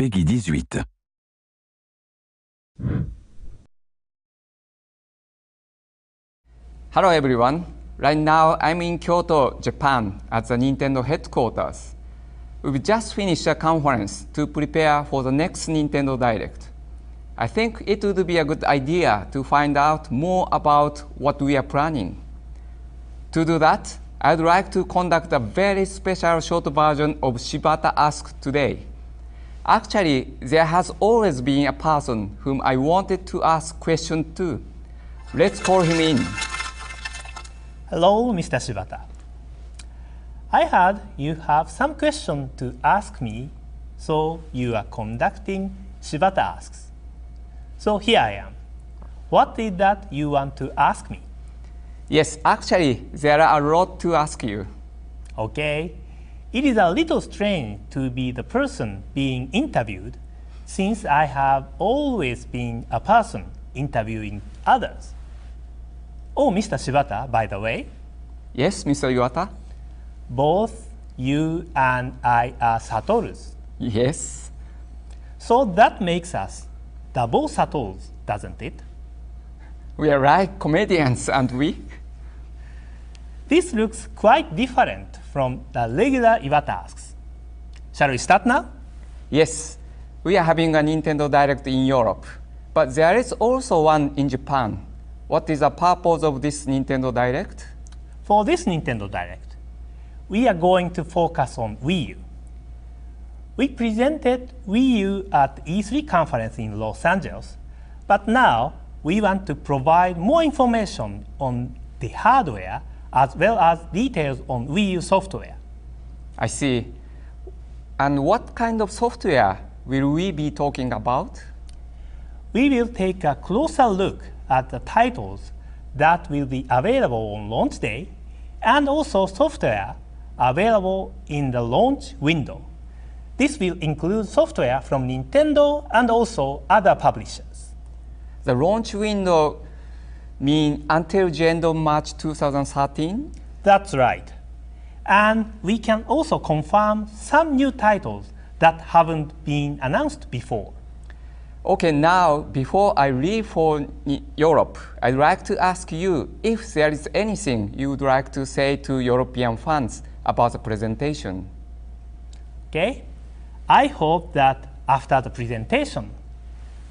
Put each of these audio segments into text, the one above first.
Peggy 18. Hello everyone. Right now I'm in Kyoto, Japan at the Nintendo headquarters. We've just finished a conference to prepare for the next Nintendo Direct. I think it would be a good idea to find out more about what we are planning. To do that, I'd like to conduct a very special short version of Shibata Ask today. Actually, there has always been a person whom I wanted to ask questions to. Let's call him in. Hello, Mr. Shibata. I heard you have some question to ask me, so you are conducting Shibata Asks. So here I am. What is that you want to ask me? Yes, actually, there are a lot to ask you. Okay. It is a little strange to be the person being interviewed, since I have always been a person interviewing others. Oh, Mr. Shibata, by the way. Yes, Mr. Iwata? Both you and I are Satorus. Yes. So that makes us double Satorus, doesn't it? We are like comedians, aren't we? This looks quite different from the regular Iwata Asks. Shall we start now? Yes. We are having a Nintendo Direct in Europe, but there is also one in Japan. What is the purpose of this Nintendo Direct? For this Nintendo Direct, we are going to focus on Wii U. We presented Wii U at E3 conference in Los Angeles, but now we want to provide more information on the hardware as well as details on Wii U software. I see. And what kind of software will we be talking about? We will take a closer look at the titles that will be available on launch day and also software available in the launch window. This will include software from Nintendo and also other publishers. The launch window means until the end of March 2013? That's right. And we can also confirm some new titles that haven't been announced before. Okay, now, before I leave for Europe, I'd like to ask you if there is anything you would like to say to European fans about the presentation. Okay? I hope that after the presentation,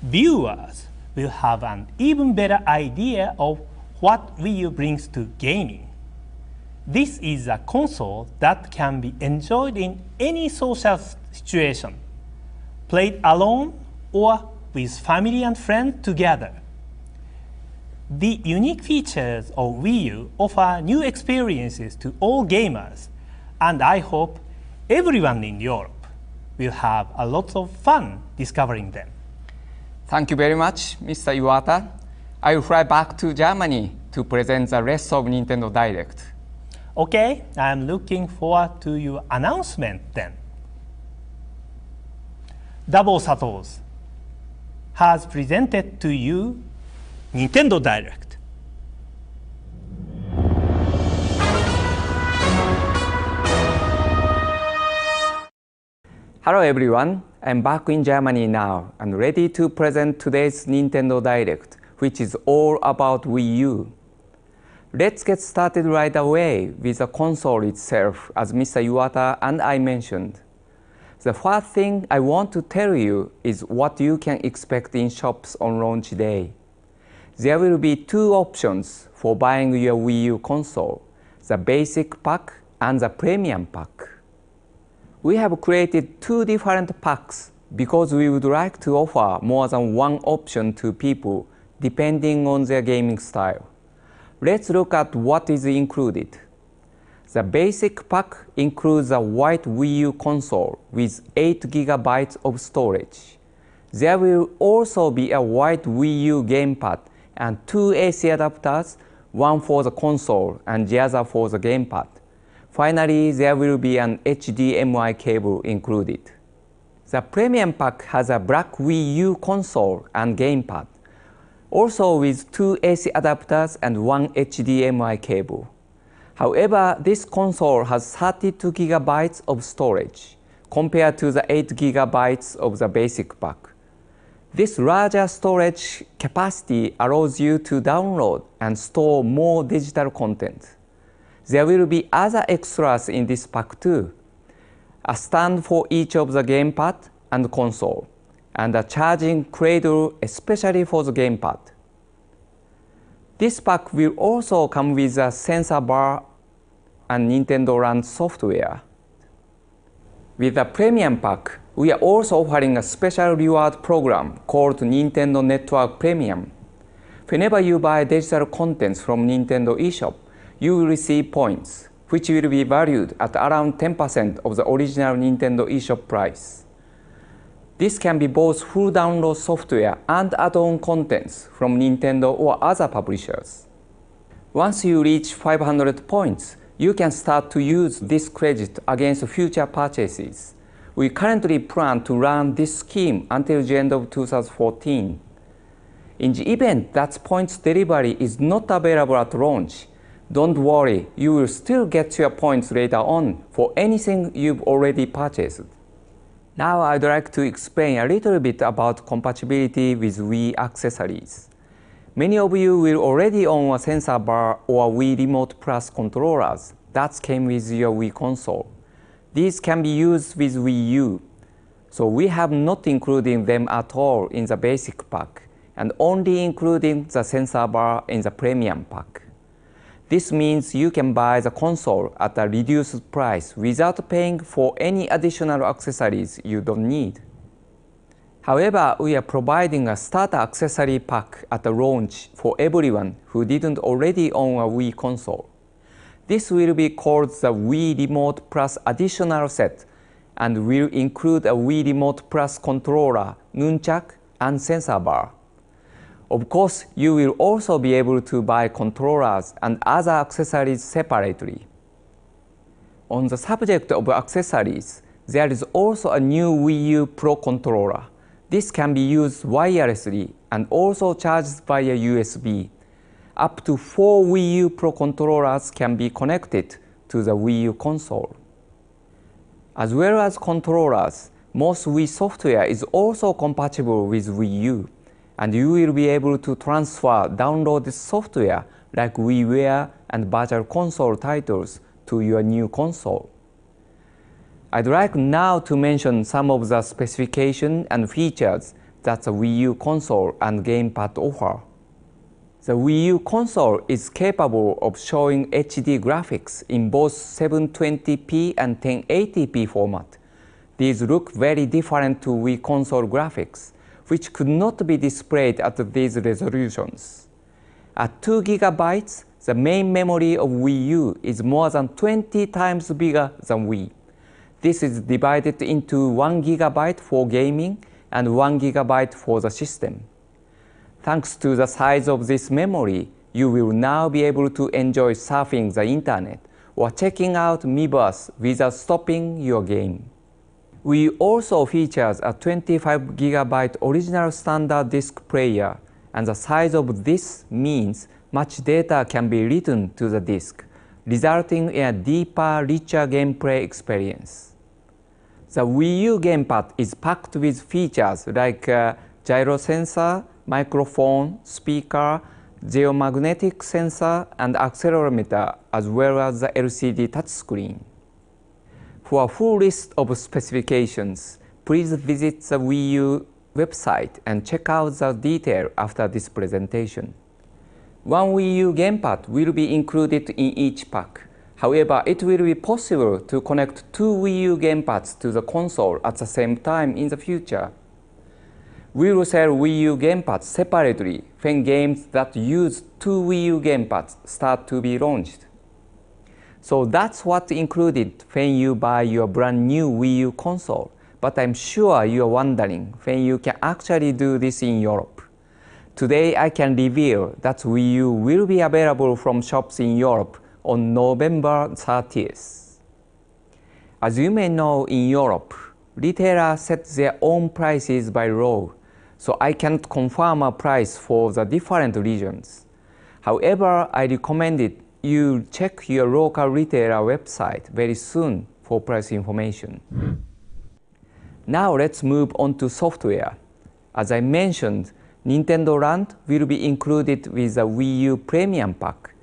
viewers will have an even better idea of what Wii U brings to gaming. This is a console that can be enjoyed in any social situation, played alone or with family and friends together. The unique features of Wii U offer new experiences to all gamers, and I hope everyone in Europe will have a lot of fun discovering them. Thank you very much, Mr. Iwata. I will fly back to Germany to present the rest of Nintendo Direct. Okay, I'm looking forward to your announcement then. Double Satos has presented to you Nintendo Direct. Hello everyone, I'm back in Germany now and ready to present today's Nintendo Direct, which is all about Wii U. Let's get started right away with the console itself, as Mr. Iwata and I mentioned. The first thing I want to tell you is what you can expect in shops on launch day. There will be two options for buying your Wii U console, the basic pack and the premium pack. We have created two different packs because we would like to offer more than one option to people depending on their gaming style. Let's look at what is included. The basic pack includes a white Wii U console with 8 GB of storage. There will also be a white Wii U gamepad and two AC adapters, one for the console and the other for the gamepad. Finally, there will be an HDMI cable included. The premium pack has a black Wii U console and gamepad, also with two AC adapters and one HDMI cable. However, this console has 32 GB of storage, compared to the 8 GB of the basic pack. This larger storage capacity allows you to download and store more digital content. There will be other extras in this pack too. A stand for each of the gamepad and console, and a charging cradle especially for the gamepad. This pack will also come with a sensor bar and Nintendo Land software. With the premium pack, we are also offering a special reward program called Nintendo Network Premium. Whenever you buy digital contents from Nintendo eShop, you will receive points, which will be valued at around 10% of the original Nintendo eShop price. This can be both full download software and add-on contents from Nintendo or other publishers. Once you reach 500 points, you can start to use this credit against future purchases. We currently plan to run this scheme until the end of 2014. In the event that points delivery is not available at launch, don't worry, you will still get your points later on for anything you've already purchased. Now I'd like to explain a little bit about compatibility with Wii accessories. Many of you will already own a sensor bar or Wii Remote Plus controllers that came with your Wii console. These can be used with Wii U, so we have not included them at all in the basic pack, and only including the sensor bar in the premium pack. This means you can buy the console at a reduced price without paying for any additional accessories you don't need. However, we are providing a starter accessory pack at the launch for everyone who didn't already own a Wii console. This will be called the Wii Remote Plus Additional Set and will include a Wii Remote Plus controller, nunchuck, and sensor bar. Of course, you will also be able to buy controllers and other accessories separately. On the subject of accessories, there is also a new Wii U Pro controller. This can be used wirelessly and also charged via USB. Up to 4 Wii U Pro controllers can be connected to the Wii U console. As well as controllers, most Wii software is also compatible with Wii U, and you will be able to transfer downloaded software like WiiWare and Virtual Console titles to your new console. I'd like now to mention some of the specifications and features that the Wii U console and gamepad offer. The Wii U console is capable of showing HD graphics in both 720p and 1080p format. These look very different to Wii console graphics, which could not be displayed at these resolutions. At 2 GB, the main memory of Wii U is more than 20 times bigger than Wii. This is divided into 1 GB for gaming and 1 GB for the system. Thanks to the size of this memory, you will now be able to enjoy surfing the internet or checking out Miiverse without stopping your game. Wii also features a 25 GB original standard disc player, and the size of this means much data can be written to the disc, resulting in a deeper, richer gameplay experience. The Wii U gamepad is packed with features like a gyro sensor, microphone, speaker, geomagnetic sensor, and accelerometer, as well as the LCD touchscreen. For a full list of specifications, please visit the Wii U website and check out the detail after this presentation. One Wii U gamepad will be included in each pack. However, it will be possible to connect 2 Wii U gamepads to the console at the same time in the future. We will sell Wii U gamepads separately when games that use 2 Wii U gamepads start to be launched. So that's what's included when you buy your brand new Wii U console, but I'm sure you're wondering when you can actually do this in Europe. Today I can reveal that Wii U will be available from shops in Europe on November 30th. As you may know, in Europe, retailers set their own prices by law, so I can't confirm a price for the different regions. However, I recommend you check your local retailer website very soon for price information. Now let's move on to software. As I mentioned, Nintendo Land will be included with the Wii U Premium Pack.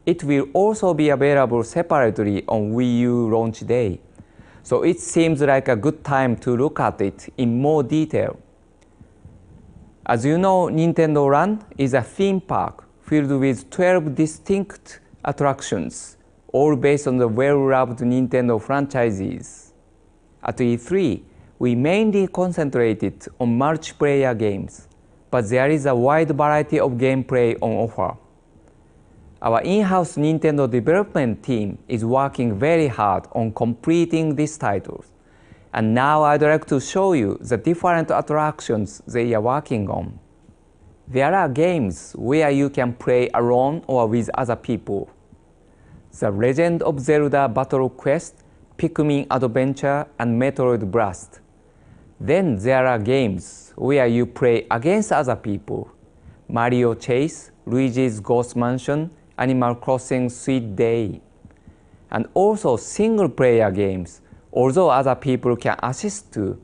It will also be available separately on Wii U launch day. So it seems like a good time to look at it in more detail. As you know, Nintendo Land is a theme park filled with 12 distinct attractions, all based on the well-loved Nintendo franchises. At E3, we mainly concentrated on multiplayer games, but there is a wide variety of gameplay on offer. Our in-house Nintendo development team is working very hard on completing these titles, and now I'd like to show you the different attractions they are working on. There are games where you can play alone or with other people. The Legend of Zelda Battle Quest, Pikmin Adventure, and Metroid Blast. Then there are games where you play against other people. Mario Chase, Luigi's Ghost Mansion, Animal Crossing Sweet Day. And also single-player games, although other people can assist too.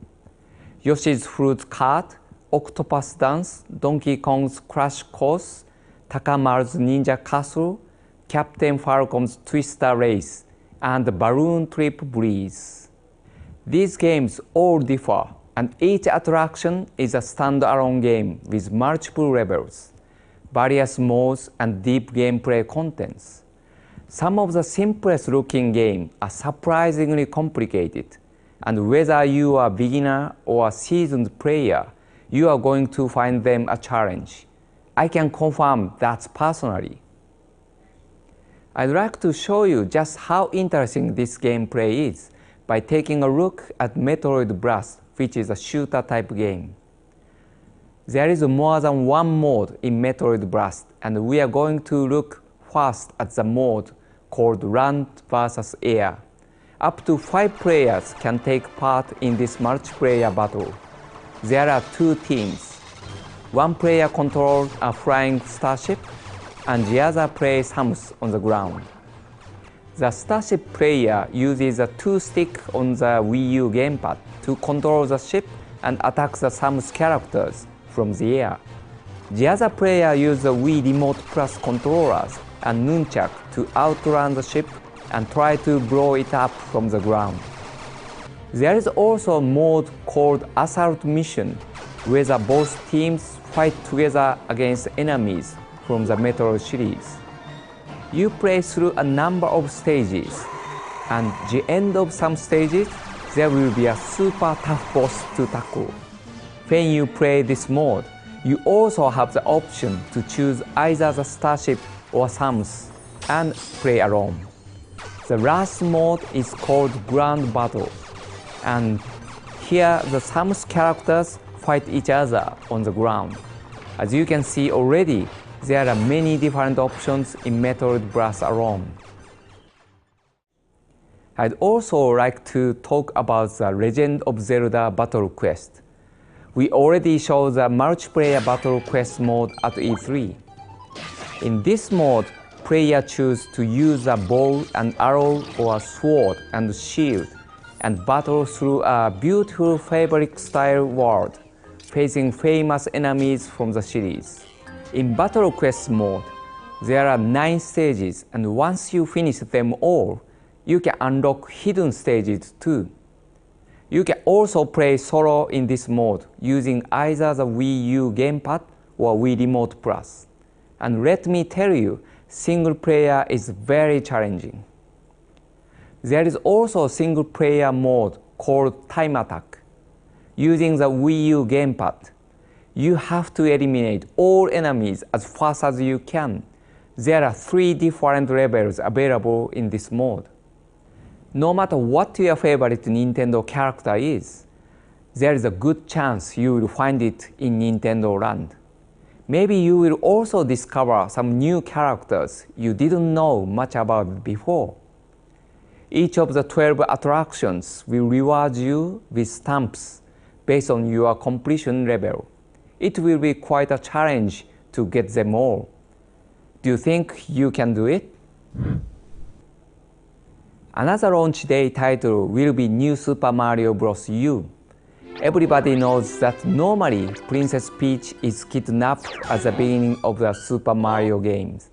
Yoshi's Fruit Cart, Octopus Dance, Donkey Kong's Crash Course, Takamaru's Ninja Castle, Captain Falcon's Twister Race, and Balloon Trip Breeze. These games all differ, and each attraction is a standalone game with multiple levels, various modes, and deep gameplay contents. Some of the simplest looking games are surprisingly complicated, and whether you are a beginner or a seasoned player, you are going to find them a challenge. I can confirm that personally. I'd like to show you just how interesting this gameplay is by taking a look at Metroid Blast, which is a shooter type game. There is more than one mode in Metroid Blast, and we are going to look first at the mode called Land vs. Air. Up to 5 players can take part in this multiplayer battle. There are 2 teams. One player controls a flying starship, and the other plays Samus on the ground. The starship player uses a 2-stick on the Wii U gamepad to control the ship and attack the Samus characters from the air. The other player uses the Wii Remote Plus controllers and nunchuck to outrun the ship and try to blow it up from the ground. There is also a mode called Assault Mission, where both teams fight together against enemies from the Metroid series. You play through a number of stages, and at the end of some stages, there will be a super tough boss to tackle. When you play this mode, you also have the option to choose either the starship or Samus and play alone. The last mode is called Grand Battle, and here the Samus characters fight each other on the ground. As you can see already, there are many different options in Metroid Blast alone. I'd also like to talk about the Legend of Zelda Battle Quest. We already showed the multiplayer Battle Quest mode at E3. In this mode, players choose to use a bow and arrow or a sword and shield and battle through a beautiful fabric-style world, facing famous enemies from the series. In Battle Quest mode, there are 9 stages, and once you finish them all, you can unlock hidden stages too. You can also play solo in this mode using either the Wii U gamepad or Wii Remote Plus. And let me tell you, single player is very challenging. There is also a single player mode called Time Attack. Using the Wii U gamepad, you have to eliminate all enemies as fast as you can. There are 3 different levels available in this mode. No matter what your favorite Nintendo character is, there is a good chance you will find it in Nintendo Land. Maybe you will also discover some new characters you didn't know much about before. Each of the 12 attractions will reward you with stamps based on your completion level. It will be quite a challenge to get them all. Do you think you can do it? Another launch day title will be New Super Mario Bros. U. Everybody knows that normally Princess Peach is kidnapped at the beginning of the Super Mario games.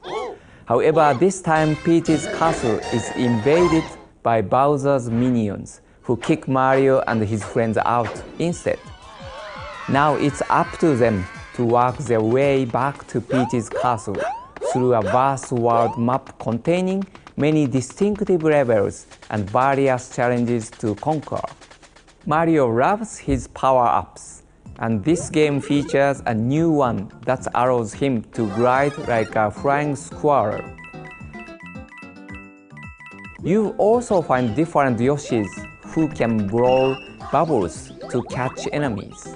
However, this time Peach's castle is invaded by Bowser's minions, who kick Mario and his friends out instead. Now it's up to them to work their way back to Peach's castle through a vast world map containing many distinctive levels and various challenges to conquer. Mario loves his power-ups, and this game features a new one that allows him to glide like a flying squirrel. You also find different Yoshis who can blow bubbles to catch enemies.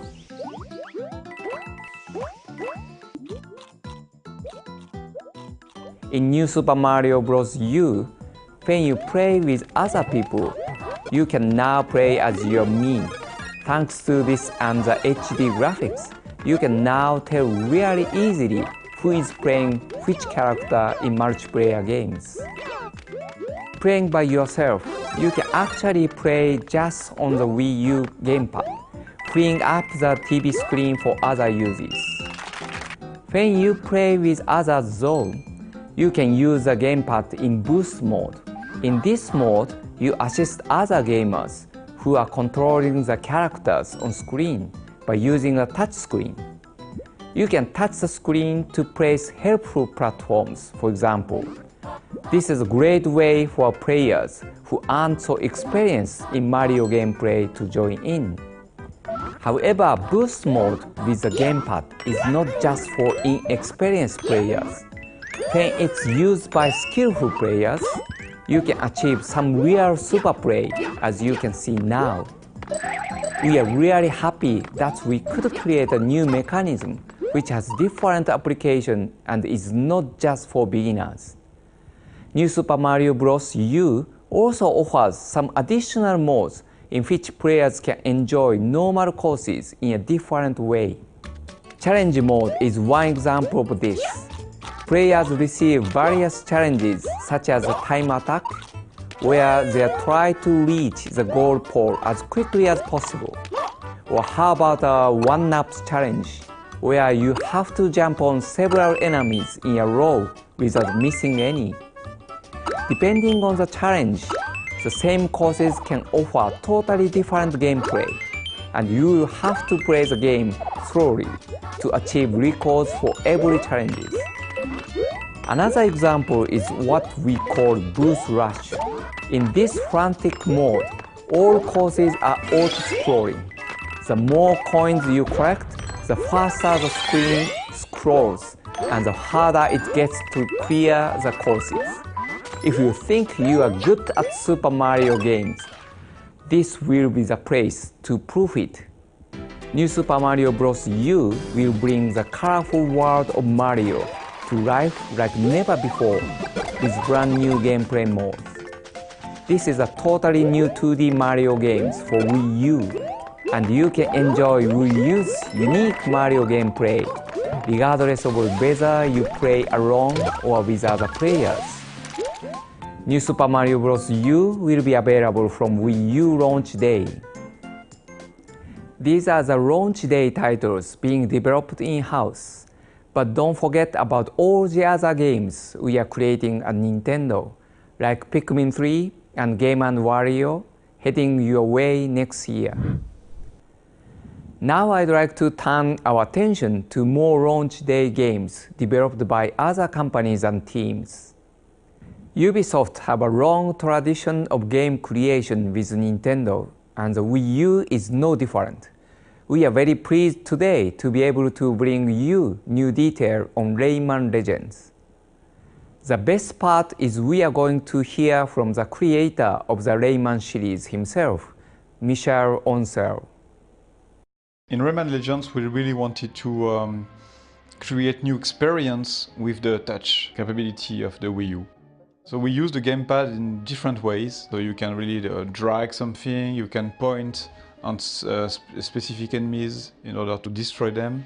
In New Super Mario Bros. U, when you play with other people, you can now play as your me. Thanks to this and the HD graphics, you can now tell really easily who is playing which character in multiplayer games. Playing by yourself, you can actually play just on the Wii U gamepad, freeing up the TV screen for other users. When you play with others though, you can use the gamepad in boost mode. In this mode, you assist other gamers who are controlling the characters on screen by using a touch screen. You can touch the screen to place helpful platforms, for example. This is a great way for players who aren't so experienced in Mario gameplay to join in. However, boost mode with the gamepad is not just for inexperienced players. When it's used by skillful players, you can achieve some real super play, as you can see now. We are really happy that we could create a new mechanism which has different application and is not just for beginners. New Super Mario Bros. U also offers some additional modes in which players can enjoy normal courses in a different way. Challenge mode is one example of this. Players receive various challenges such as a time attack, where they try to reach the goal pole as quickly as possible. Or how about a one-up challenge, where you have to jump on several enemies in a row without missing any. Depending on the challenge, the same courses can offer totally different gameplay, and you will have to play the game slowly to achieve records for every challenge. Another example is what we call Boost Rush. In this frantic mode, all courses are auto-scrolling. The more coins you collect, the faster the screen scrolls, and the harder it gets to clear the courses. If you think you are good at Super Mario games, this will be the place to prove it. New Super Mario Bros. U will bring the colorful world of Mario to life like never before with brand new gameplay modes. This is a totally new 2D Mario games for Wii U, and you can enjoy Wii U's unique Mario gameplay, regardless of whether you play alone or with other players. New Super Mario Bros. U will be available from Wii U launch day. These are the launch day titles being developed in-house. But don't forget about all the other games we are creating at Nintendo, like Pikmin 3 and Game & Wario, heading your way next year. Now I'd like to turn our attention to more launch day games developed by other companies and teams. Ubisoft have a long tradition of game creation with Nintendo, and the Wii U is no different. We are very pleased today to be able to bring you new detail on Rayman Legends. The best part is we are going to hear from the creator of the Rayman series himself, Michel Ancel. In Rayman Legends, we really wanted to create new experience with the touch capability of the Wii U. So we use the gamepad in different ways. So you can really drag something, you can point on specific enemies in order to destroy them,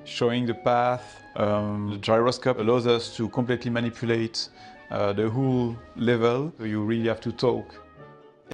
showing the path. The gyroscope allows us to completely manipulate the whole level. So you really have to talk